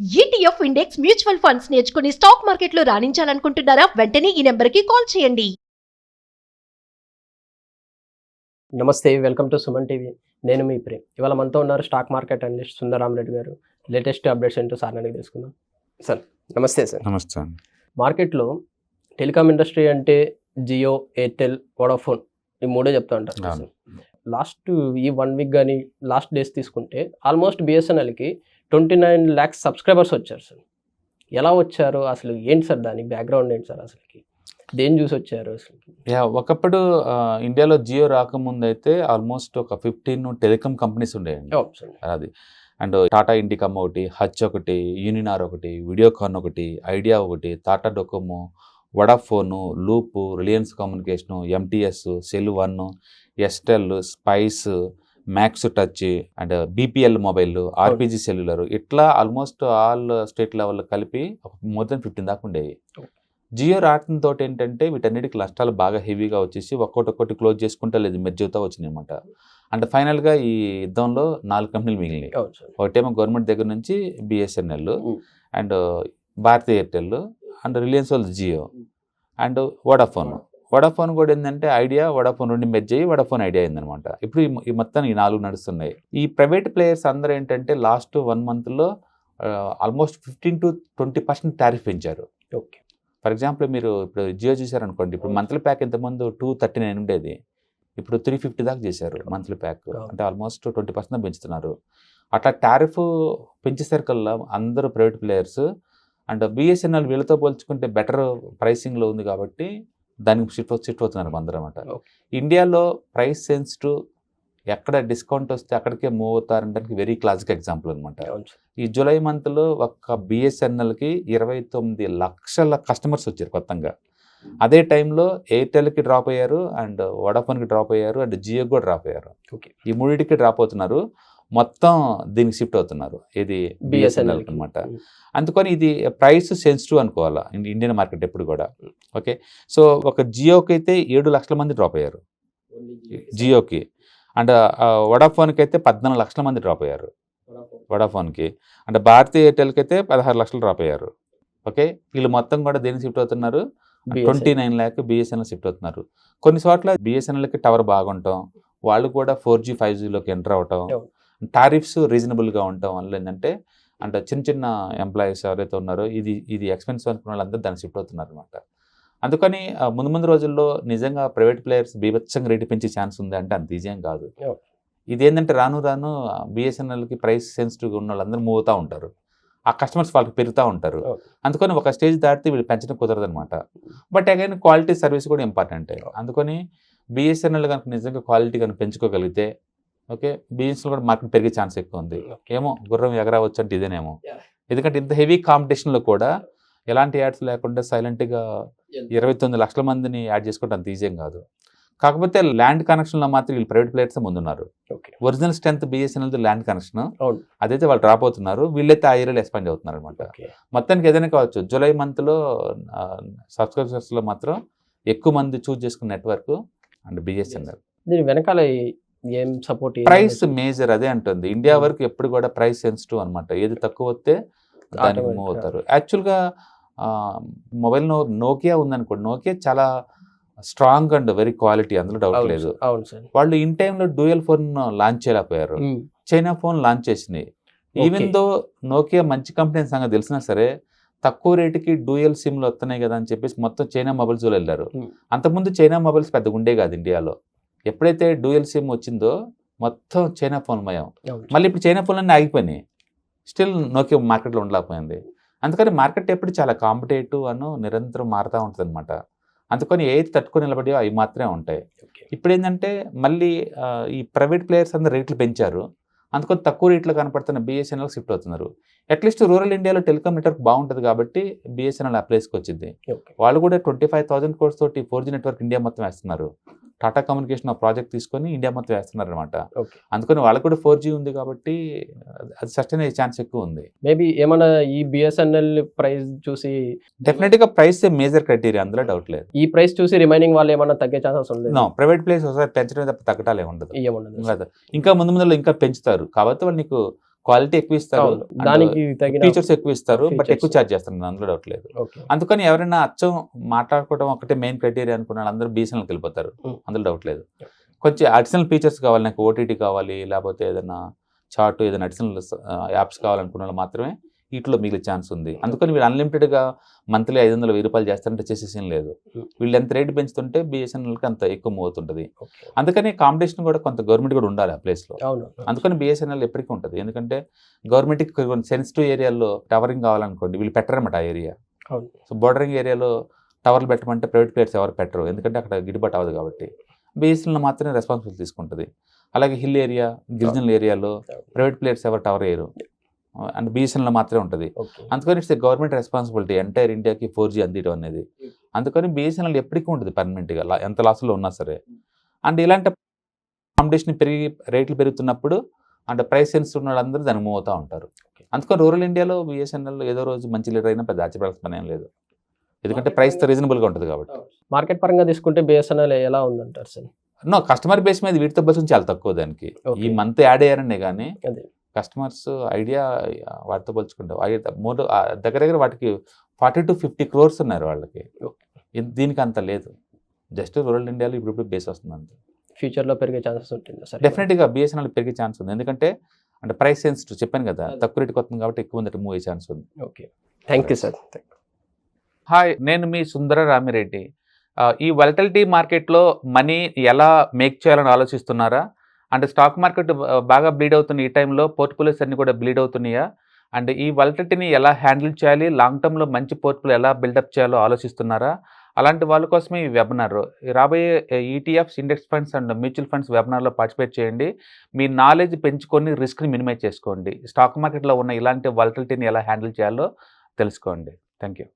ETF index mutual funds నేర్చుకుని stock మార్కెట్లో రాణించాలనుకుంటున్నారా? వెంటనే ఈ నెంబర్కి కాల్ చేయండి. నమస్తే, వెల్కమ్ టు సుమన్ టీవీ. నేను మీ ప్రేమ్. ఇవాళ మనతో ఉన్నారు స్టాక్ మార్కెట్ అనలిస్ట్ సుందరరామరెడ్డి గారు. లేటెస్ట్ అప్డేట్స్ ఏంటో సార్ అడిగి తెలుసుకుందాం. సార్ నమస్తే. సార్ నమస్తే అండి. మార్కెట్లో టెలికామ్ ఇండస్ట్రీ అంటే జియో, ఎయిర్టెల్, వోడాఫోన్ ఈ మూడే చెప్తూ ఉంటారు. అవును. లాస్ట్ ఈ 1 వీక్ కానీ లాస్ట్ డేస్ తీసుకుంటే ఆల్మోస్ట్ బిఎస్ఎన్ఎల్కి 29 lakhs సబ్స్క్రైబర్స్ వచ్చారు. సార్ ఎలా వచ్చారు, అసలు ఏంటి సార్ దానికి బ్యాక్గ్రౌండ్ ఏంటి సార్, అసలుకి దేని చూసి వచ్చారు అసలు? ఒకప్పుడు ఇండియాలో జియో రాకముందు అయితే ఆల్మోస్ట్ ఒక 15 టెలికామ్ కంపెనీస్ ఉండేయండి. అది అండ్ టాటా ఇండికామ్ ఒకటి, హచ్ ఒకటి, యూనినార్ ఒకటి, వీడియోకాన్ ఒకటి, ఐడియా ఒకటి, Tata Docomo, Vodafone, Loop, Reliance Communication, MTS, cell 1, STel, Spice, Max Touch and BPL Mobile, RPG Cellular, ఇట్లా ఆల్మోస్ట్ ఆల్ స్టేట్ లెవెల్లో కలిపి మోర్ దెన్ 15 దాకా ఉండేవి. జియో రావడంతో ఏంటంటే వీటన్నిటికి నష్టాలు బాగా హెవీగా వచ్చేసి ఒక్కొక్కటి క్లోజ్ చేసుకుంటే లేదు మెర్జ్ అవుతా వచ్చినాయి అనమాట. అండ్ ఫైనల్గా ఈ యుద్ధంలో 4 కంపెనీలు మిగిలినాయి. ఒకటేమో గవర్నమెంట్ దగ్గర నుంచి BSNL and Bharti Airtel and Reliance వాళ్ళు జియో అండ్ వడాఫోన్ కూడా ఏంటంటే ఐడియా, వడాఫోన్ 2 మెర్జ్ అయ్యి వడాఫోన్ ఐడియా అయిందనమాట. ఇప్పుడు ఈ మొత్తం ఈ 4 నడుస్తున్నాయి. ఈ ప్రైవేట్ ప్లేయర్స్ అందరూ ఏంటంటే లాస్ట్ 1 monthలో ఆల్మోస్ట్ 15 to 20% టారిఫ్ పెంచారు. ఓకే, ఫర్ ఎగ్జాంపుల్ మీరు ఇప్పుడు జియో చూసారనుకోండి, ఇప్పుడు మంత్లీ ప్యాక్ ఇంతకుముందు 239 ఉండేది, ఇప్పుడు 350 దాకా చేశారు మంత్లీ ప్యాక్. అంటే ఆల్మోస్ట్ 20% పెంచుతున్నారు. అట్లా టారిఫ్ పెంచేసరికల్లా అందరూ ప్రైవేట్ ప్లేయర్స్ అండ్ బిఎస్ఎన్ఎల్ వీళ్ళతో పోల్చుకుంటే బెటర్ ప్రైసింగ్లో ఉంది కాబట్టి దానికి షిఫ్ట్ అవుతున్నారు అందరూ అనమాట. ఇండియాలో ప్రైస్ సెన్సిటివ్ ఎక్కడ డిస్కౌంట్ వస్తే అక్కడికే మూవ్ అవుతారంటానికి వెరీ క్లాసిక్ ఎగ్జాంపుల్ అనమాట. ఈ జూలై మంత్లో ఒక్క బిఎస్ఎన్ఎల్కి 29 లక్షల కస్టమర్స్ వచ్చారు కొత్తగా. అదే టైంలో ఎయిర్టెల్కి డ్రాప్ అయ్యారు అండ్ వడాఫోన్కి డ్రాప్ అయ్యారు అండ్ జియో కూడా డ్రాప్ అయ్యారు. ఈ మూడింటికి డ్రాప్ అవుతున్నారు, మొత్తం దీనికి షిఫ్ట్ అవుతున్నారు, ఇది బిఎస్ఎన్ఎల్ అనమాట. అందుకని ఇది ప్రైస్ సెన్సిటివ్ అనుకోవాలా ఇండియన్ మార్కెట్ ఎప్పుడు కూడా. ఓకే, సో ఒక జియోకి అయితే 7 లక్షల మంది డ్రాప్ అయ్యారు జియోకి, అండ్ వడాఫోన్కి అయితే 14 లక్షల మంది డ్రాప్ అయ్యారు వడాఫోన్కి, అండ్ భారతీ ఎయిర్టెల్కి అయితే 16 లక్షలు డ్రాప్ అయ్యారు. ఓకే, వీళ్ళు మొత్తం కూడా దేనికి షిఫ్ట్ అవుతున్నారు, 29 lakh బిఎస్ఎన్ఎల్ షిఫ్ట్ అవుతున్నారు. కొన్ని చోట్ల బిఎస్ఎన్ఎల్కి టవర్ బాగుంటాం, వాళ్ళు కూడా 4G 5Gలోకి ఎంటర్ అవటం, టారిఫ్స్ రీజనబుల్గా ఉండటం వల్ల ఏంటంటే అంటే చిన్న ఎంప్లాయీస్ ఎవరైతే ఉన్నారో ఇది ఎక్స్పెన్సివ్ అనుకున్న వాళ్ళందరూ దాన్ని షిఫ్ట్ అవుతున్నారు అనమాట. అందుకని ముందు రోజుల్లో నిజంగా ప్రైవేట్ ప్లేయర్స్ బీభత్సంగా రేటు పెంచే ఛాన్స్ ఉంది అంటే అంత ఈజీ కాదు. ఇదేంటంటే రాను బిఎస్ఎన్ఎల్కి ప్రైస్ సెన్సిటివ్గా ఉన్న వాళ్ళందరూ మూవ్ అవుతూ ఉంటారు, ఆ కస్టమర్స్ వాళ్ళకి పెరుగుతూ ఉంటారు. అందుకని ఒక స్టేజ్ దాటితే వీళ్ళు పెంచడం కుదరదు అనమాట. బట్ అగైన్ క్వాలిటీ సర్వీస్ కూడా ఇంపార్టెంట్. అందుకని బిఎస్ఎన్ఎల్ కనుక నిజంగా క్వాలిటీ కనుక పెంచుకోగలిగితే ఓకే బిఎస్ఎన్ఎల్ కూడా మార్కెట్ పెరిగే ఛాన్స్ ఎక్కువ ఉంది. ఏమో గుర్రం ఎగరావచ్చు అంటే ఇదేనేమో, ఎందుకంటే ఇంత హెవీ కాంపిటీషన్లో కూడా ఎలాంటి యాడ్స్ లేకుండా సైలెంట్గా 29 లక్షల మందిని యాడ్ చేసుకోవడం అంత ఈజీ కాదు. కాకపోతే ల్యాండ్ కనెక్షన్లో మాత్రం వీళ్ళు ప్రైవేట్ ప్లేయర్స్ ముందున్నారు. Original strength BSNL land connection అదైతే వాళ్ళు డ్రాప్ అవుతున్నారు, వీళ్ళైతే ఆ ఏరియాలో ఎక్స్పాండ్ అవుతున్నారు అనమాట. మొత్తానికి ఏదైనా కావచ్చు, జూలై మంత్లో సబ్స్క్రైబర్స్లో మాత్రం ఎక్కువ మంది చూస్ చేసుకున్న నెట్వర్క్ అండ్ బిఎస్ఎన్ఎల్. దీని వెనకాల ఏం సపోర్ట్, ప్రైస్ మేజర్ అదే అంటుంది. ఇండియా వరకు ఎప్పుడు కూడా ప్రైస్ సెన్సిటివ్ అనమాట, ఏది తక్కువ వస్తే దానికి మూవ్ అవుతారు. యాక్చువల్గా మొబైల్ నోకియా ఉందనుకోండి, నోకియా చాలా స్ట్రాంగ్ అండ్ వెరీ క్వాలిటీ, అందులో డౌట్ లేదు. వాళ్ళు ఇన్ టైంలో డ్యూయల్ ఫోన్ లాంచ్ చేయలేకపోయారు, చైనా ఫోన్ లాంచ్ చేసినాయి. ఈవెన్ దో నోకియా మంచి కంపెనీ సంగతి తెలిసినా సరే తక్కువ రేటుకి డ్యూయల్ సిమ్లు వస్తున్నాయి కదా అని చెప్పేసి మొత్తం చైనా మొబైల్స్ వెళ్ళారు. అంతకుముందు చైనా మొబైల్స్ పెద్దగా ఉండే కాదు ఇండియాలో. ఎప్పుడైతే డ్యూయల్ సిమ్ వచ్చిందో మొత్తం చైనా ఫోన్ మయం. మళ్ళీ ఇప్పుడు చైనా ఫోన్లన్నీ ఆగిపోయినాయి, స్టిల్ నోకియా మార్కెట్లో ఉండలేకపోయింది. అందుకని మార్కెట్ ఎప్పుడు చాలా కాంపిటేటివ్ అను నిరంతరం మారుతూ ఉంటుంది అనమాట. అందుకని ఏది తట్టుకొని నిలబడి అవి మాత్రమే ఉంటాయి. ఇప్పుడు ఏంటంటే మళ్ళీ ఈ ప్రైవేట్ ప్లేయర్స్ అందరూ రేట్లు పెంచారు, అందుకని తక్కువ రేట్లో కనపడుతున్న బిఎస్ఎన్ఎల్ షిఫ్ట్ అవుతున్నారు. అట్లీస్ట్ రూరల్ ఇండియాలో టెలికామ్ నెట్వర్క్ బాగుంటుంది కాబట్టి బిఎస్ఎన్ఎల్ ఆ ప్లేస్కి వచ్చింది. వాళ్ళు కూడా 25,000 crores తోటి 4G నెట్వర్క్ ఇండియా మొత్తం వేస్తున్నారు. టాటా కమ్యూనికేషన్ ఆ ప్రాజెక్ట్ తీసుకొని ఇండియా మొత్తం వేస్తున్నారు అనమాట. అందుకని వాళ్ళకు కూడా 4G ఉంది కాబట్టి అది సస్టైన్ అయ్యే ఛాన్స్ ఎక్కువ ఉంది. మేబీ ఏమన్నా ఈ బిఎస్ఎన్ఎల్ ప్రైస్ చూసి డెఫినెట్గా ప్రైస్ మేజర్ క్రైటీరియా, అందులో డౌట్ లేదు. ఈ ప్రైస్ చూసి రిమైనింగ్ వాళ్ళు ఏమన్నా తగ్గే ఛాన్సెస్ ఉండదు. ప్రైవేట్ ప్లేస్ ఒకసారి పెంచడం తప్ప తగ్గటాలే ఉండదు. ఇంకా ముందు ఇంకా పెంచుతారు కాబట్టి వాళ్ళు నీకు క్వాలిటీ ఎక్కువ ఇస్తారు, అవును. దానికి తగిన ఫీచర్స్ ఎక్కువ ఇస్తారు, బట్ features. ఎక్కువ ఛార్జ్ చేస్తారు, అందులో డౌట్ లేదు. ఓకే. అందుకని ఎవరైనా అచ్చం మాట్లాడుకోవడం ఒకటే మెయిన్ క్రైటీరియా అనుకున్న అందరూ BSNLకి వెళ్ళిపోతారు, అందులో డౌట్ లేదు. కొంచెం అడిషనల్ ఫీచర్స్ కావాలి, నాకు OTT కావాలి, లేకపోతే ఏదైనా చార్ట్ ఏదైనా అడిషనల్ యాప్స్ కావాలనుకున్న వాళ్ళు మాత్రమే వీటిలో మిగిలే ఛాన్స్ ఉంది. అందుకని వీళ్ళు అన్లిమిటెడ్గా మంత్లీ 500-1000 రూపాయలు చేస్తారంటే చేసేసేం లేదు. వీళ్ళు ఎంత రేట్ పెంచుతుంటే BSNLకి అంత ఎక్కువ మూవ్ అవుతుంటుంది. అందుకని కాంపిటీషన్ కూడా కొంత గవర్నమెంట్ కూడా ఉండాలి ఆ ప్లేస్లో. అవును. అందుకని BSNL ఎప్పటికీ ఉంటుంది. ఎందుకంటే గవర్నమెంట్కి కొన్ని సెన్సిటివ్ ఏరియాల్లో టవరింగ్ కావాలనుకోండి, వీళ్ళు పెట్టరన్నమాట ఆ ఏరియా. అవును. సో బోర్డరింగ్ ఏరియాలో టవర్లు పెట్టమంటే ప్రైవేట్ ప్లేయర్స్ ఎవరు పెట్టరు, ఎందుకంటే అక్కడ గిట్టుబాటు అవ్వదు కాబట్టి. BSNL మాత్రమే రెస్పాన్సిబిలిటీ తీసుకుంటుంది. అలాగే హిల్ ఏరియా, గిరిజనల్ ఏరియాలో ప్రైవేట్ ప్లేయర్స్ ఎవరు టవర్ వేయరు, అండ్ BSNL మాత్రమే ఉంటుంది. ఓకే. అందుకని ఇట్స్ గవర్నమెంట్ రెస్పాన్సిబిలిటీ ఎంటైర్ ఇండియాకి 4G అందించడం అనేది. అందుకని BSNL ఎప్పటికీ ఉంటుంది పర్మనెంట్గా, ఎంత లాస్లో ఉన్నా సరే. అండ్ ఇలాంటి కాంపిటీషన్ రేట్లు పెరుగుతున్నప్పుడు అంటే ప్రైస్ సెన్స్ ఉన్న వాళ్ళందరూ దాన్ని మూవ్ అవుతూ ఉంటారు. అందుకని రూరల్ ఇండియాలో BSNL ఏదో రోజు మంచి లీడర్ అయినా పెద్ద ఆశ్చర్యపడాల్సిన పని ఏం లేదు, ఎందుకంటే ప్రైస్ రీజనబుల్గా ఉంటుంది కాబట్టి. మార్కెట్ పరంగా తీసుకుంటే BSNL ఎలా ఉందంటారు సార్? నో, కస్టమర్ బేస్ మీద వీటితో బస్ చాలా తక్కువ దానికి. ఈ మంత్ యాడ్ అయ్యారనే కానీ అదే కస్టమర్స్ ఐడియా వాటితో పోల్చుకుంటాం మోర్ దగ్గర దగ్గర వాటికి 40 to 50 crores ఉన్నారు వాళ్ళకి. దీనికి అంత లేదు, జస్ట్ రూరల్ ఇండియాలో ఇప్పుడు బేస్ వస్తుంది అంతే. ఫ్యూచర్లో పెరిగే ఛాన్సెస్ ఉంటుంది సార్? డెఫినెట్గా BSNL పెరిగే ఛాన్స్ ఉంది, ఎందుకంటే అంటే ప్రైస్ సెన్సిటివ్ చెప్పాను కదా, తక్కువ రేటుకి వస్తుంది కాబట్టి ఎక్కువ మంది మూవ్ అయ్యే ఛాన్స్ ఉంది. Okay, thank you sir. Hi, నేను మీ సుందర రామిరెడ్డి. ఈ వాలటిలిటీ మార్కెట్లో మనీ ఎలా మేక్ చేయాలని ఆలోచిస్తున్నారా? అంటే స్టాక్ మార్కెట్ బాగా బ్లీడ్ అవుతున్న ఈ టైంలో పోర్ట్ఫోలియోస్ అన్ని కూడా బ్లీడ్ అవుతున్నాయా? అండ్ ఈ వాలటిలిటీని ఎలా హ్యాండిల్ చేయాలి, లాంగ్ టర్మ్లో మంచి పోర్ట్ఫోలియో ఎలా బిల్డప్ చేయాలో ఆలోచిస్తున్నారా? అలాంటి వాళ్ళ కోసమే ఈ వెబినార్. రాబోయే ETFs, index funds and mutual funds వెబినార్లో పార్టిసిపేట్ చేయండి. మీ నాలెడ్జ్ పెంచుకొని రిస్క్ని మినిమైజ్ చేసుకోండి. స్టాక్ మార్కెట్లో ఉన్న ఇలాంటి వాలటిలిటీని ఎలా హ్యాండిల్ చేయాలో తెలుసుకోండి. Thank you.